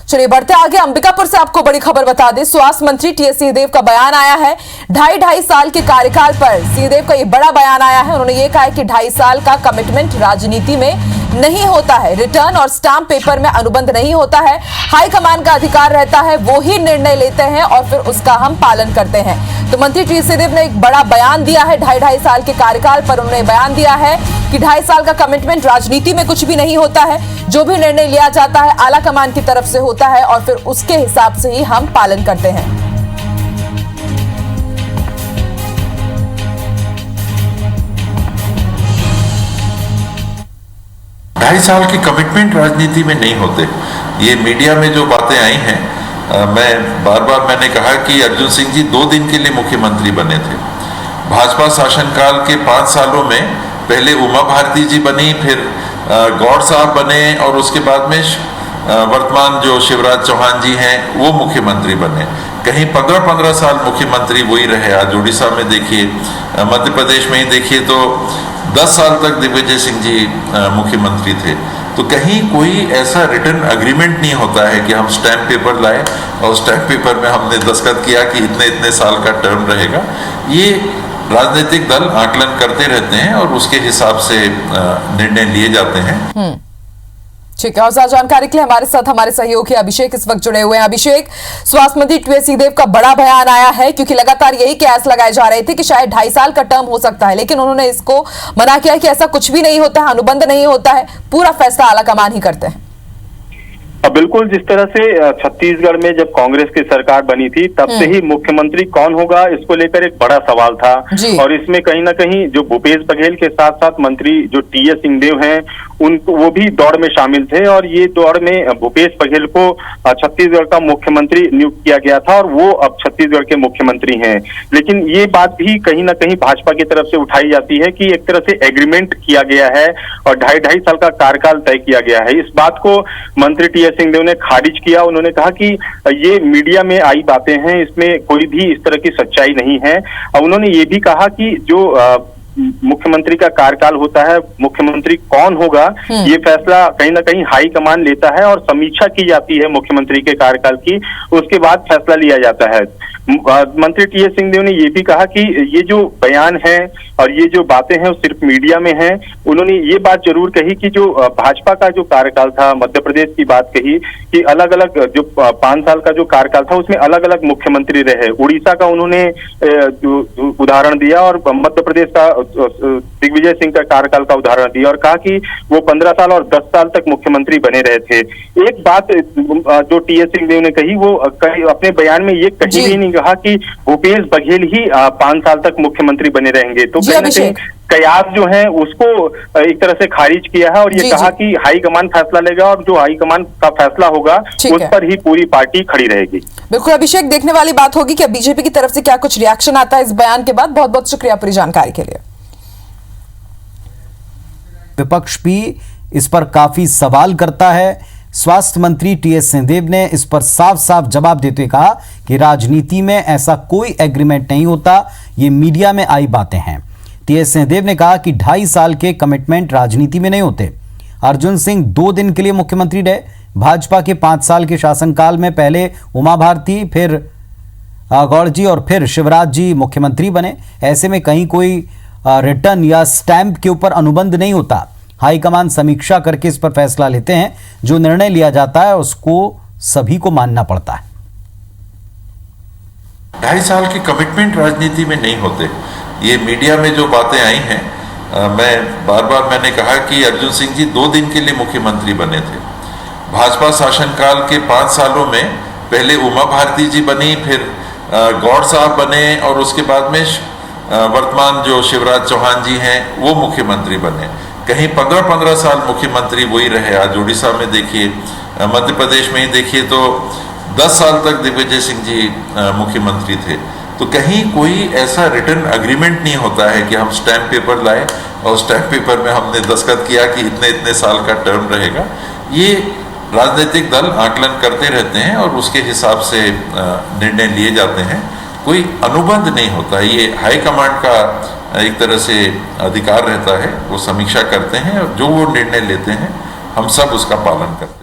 चलिए बढ़ते आगे, अंबिकापुर से आपको बड़ी खबर बता दें। स्वास्थ्य मंत्री टीएस सिंहदेव का बयान आया है। ढाई साल के कार्यकाल पर सिंहदेव का ये बड़ा बयान आया है। उन्होंने ये कहा है कि 2.5 साल का कमिटमेंट राजनीति में नहीं होता है, रिटर्न और स्टाम्प पेपर में अनुबंध नहीं होता है। हाईकमान का अधिकार रहता है, वो ही निर्णय लेते हैं और फिर उसका हम पालन करते हैं। तो मंत्री टीएस सिंहदेव ने एक बड़ा बयान दिया है। 2.5 साल के कार्यकाल पर उन्होंने बयान दिया है कि 2.5 साल का कमिटमेंट राजनीति में कुछ भी नहीं होता है। जो भी निर्णय लिया जाता है आला कमान की तरफ से होता है और फिर उसके हिसाब से ही हम पालन करते हैं। ढाई साल की कमिटमेंट राजनीति में नहीं होते। ये मीडिया में जो बातें आई हैं, मैंने कहा कि अर्जुन सिंह जी 2 दिन के लिए मुख्यमंत्री बने थे। भाजपा शासनकाल के 5 सालों में पहले उमा भारती जी बनी, फिर गौड़ साहब बने और उसके बाद में वर्तमान जो शिवराज चौहान जी हैं वो मुख्यमंत्री बने। कहीं 15-15 साल मुख्यमंत्री वही रहे। आज उड़ीसा में देखिए, मध्य प्रदेश में ही देखिए तो 10 साल तक दिग्विजय सिंह जी मुख्यमंत्री थे। तो कहीं कोई ऐसा रिटर्न अग्रीमेंट नहीं होता है कि हम स्टैम्प पेपर लाए और स्टैम्प पेपर में हमने दस्तखत किया कि इतने साल का टर्म रहेगा। ये राजनीतिक दल आकलन करते रहते हैं और उसके हिसाब से निर्णय लिए जाते हैं। ठीक है, और ज्यादा जानकारी के लिए हमारे साथ हमारे सहयोगी अभिषेक इस वक्त जुड़े हुए हैं। अभिषेक, स्वास्थ्य मंत्री टीएस सिंहदेव का बड़ा बयान आया है क्योंकि लगातार यही कयास लगाए जा रहे थे कि शायद 2.5 साल का टर्म हो सकता है, लेकिन उन्होंने इसको मना किया कि ऐसा कुछ भी नहीं होता है, अनुबंध नहीं होता है, पूरा फैसला आलाकमान ही करते हैं। बिल्कुल, जिस तरह से छत्तीसगढ़ में जब कांग्रेस की सरकार बनी थी तब से ही मुख्यमंत्री कौन होगा इसको लेकर एक बड़ा सवाल था। और इसमें कहीं ना कहीं जो भूपेश बघेल के साथ साथ मंत्री जो टीएस सिंहदेव हैं उनको वो भी दौड़ में शामिल थे और ये दौड़ में भूपेश बघेल को छत्तीसगढ़ का मुख्यमंत्री नियुक्त किया गया था और वो अब छत्तीसगढ़ के मुख्यमंत्री हैं। लेकिन ये बात भी कहीं ना कहीं भाजपा की तरफ से उठाई जाती है कि एक तरह से एग्रीमेंट किया गया है और 2.5 साल का कार्यकाल तय किया गया है। इस बात को मंत्री टीएस सिंहदेव ने खारिज किया। उन्होंने कहा कि ये मीडिया में आई बातें हैं, इसमें कोई भी इस तरह की सच्चाई नहीं है। उन्होंने ये भी कहा कि जो मुख्यमंत्री का कार्यकाल होता है, मुख्यमंत्री कौन होगा ये फैसला कहीं ना कहीं हाई कमान लेता है और समीक्षा की जाती है मुख्यमंत्री के कार्यकाल की, उसके बाद फैसला लिया जाता है। मंत्री टीएस सिंहदेव ने ये भी कहा कि ये जो बयान है और ये जो बातें हैं वो सिर्फ मीडिया में हैं। उन्होंने ये बात जरूर कही कि जो भाजपा का जो कार्यकाल था, मध्य प्रदेश की बात कही कि अलग अलग जो 5 साल का जो कार्यकाल था उसमें अलग अलग मुख्यमंत्री रहे। उड़ीसा का उन्होंने उदाहरण दिया और मध्य प्रदेश का दिग्विजय सिंह का कार्यकाल का उदाहरण दिया और कहा कि वो 15 साल और 10 साल तक मुख्यमंत्री बने रहे थे। एक बात जो टीएस सिंहदेव ने कही, वो अपने बयान में ये कहीं भी नहीं कहा कि भूपेश बघेल ही 5 साल तक मुख्यमंत्री बने रहेंगे। तो कहीं ना कहीं कयास जो है उसको एक तरह से खारिज किया है और ये कहा कि हाईकमान फैसला लेगा और जो हाईकमान का फैसला होगा उस पर ही पूरी पार्टी खड़ी रहेगी। बिल्कुल अभिषेक, देखने वाली बात होगी कि बीजेपी की तरफ से क्या कुछ रिएक्शन आता है इस बयान के बाद। बहुत बहुत शुक्रिया पूरी जानकारी के लिए। विपक्ष भी इस पर काफी सवाल करता है। स्वास्थ्य मंत्री टीएस सिंहदेव ने इस पर साफ साफ जवाब देते हुए कहा कि राजनीति में ऐसा कोई एग्रीमेंट नहीं होता, ये मीडिया में आई बातें हैं। टीएस सिंहदेव ने कहा कि 2.5 साल के कमिटमेंट राजनीति में नहीं होते। अर्जुन सिंह 2 दिन के लिए मुख्यमंत्री रहे। भाजपा के 5 साल के शासनकाल में पहले उमा भारती, फिर गौड़ जी और फिर शिवराज जी मुख्यमंत्री बने। ऐसे में कहीं कोई रिटर्न या स्टैंप के ऊपर अनुबंध नहीं होता। हाईकमान समीक्षा करके इस पर फैसला लेते हैं। जो निर्णय लिया जाता है उसको सभी को मानना पड़ता है। 2.5 साल की कमिटमेंट राजनीति में नहीं होते। ये मीडिया में जो बातें आई हैं, मैंने कहा कि अर्जुन सिंह जी 2 दिन के लिए मुख्यमंत्री बने थे। भाजपा शासनकाल के 5 सालों में पहले उमा भारती जी बनी, फिर गौड़ साहब बने और उसके बाद में वर्तमान जो शिवराज चौहान जी हैं वो मुख्यमंत्री बने। कहीं 15-15 साल मुख्यमंत्री वही रहे। आज उड़ीसा में देखिए, मध्य प्रदेश में ही देखिए तो 10 साल तक दिग्विजय सिंह जी मुख्यमंत्री थे। तो कहीं कोई ऐसा रिटर्न अग्रीमेंट नहीं होता है कि हम स्टैम्प पेपर लाए और स्टैम्प पेपर में हमने दस्तखत किया कि इतने साल का टर्म रहेगा। ये राजनीतिक दल आकलन करते रहते हैं और उसके हिसाब से निर्णय लिए जाते हैं। कोई अनुबंध नहीं होता। ये हाईकमांड का एक तरह से अधिकार रहता है, वो समीक्षा करते हैं और जो वो निर्णय लेते हैं हम सब उसका पालन करते हैं।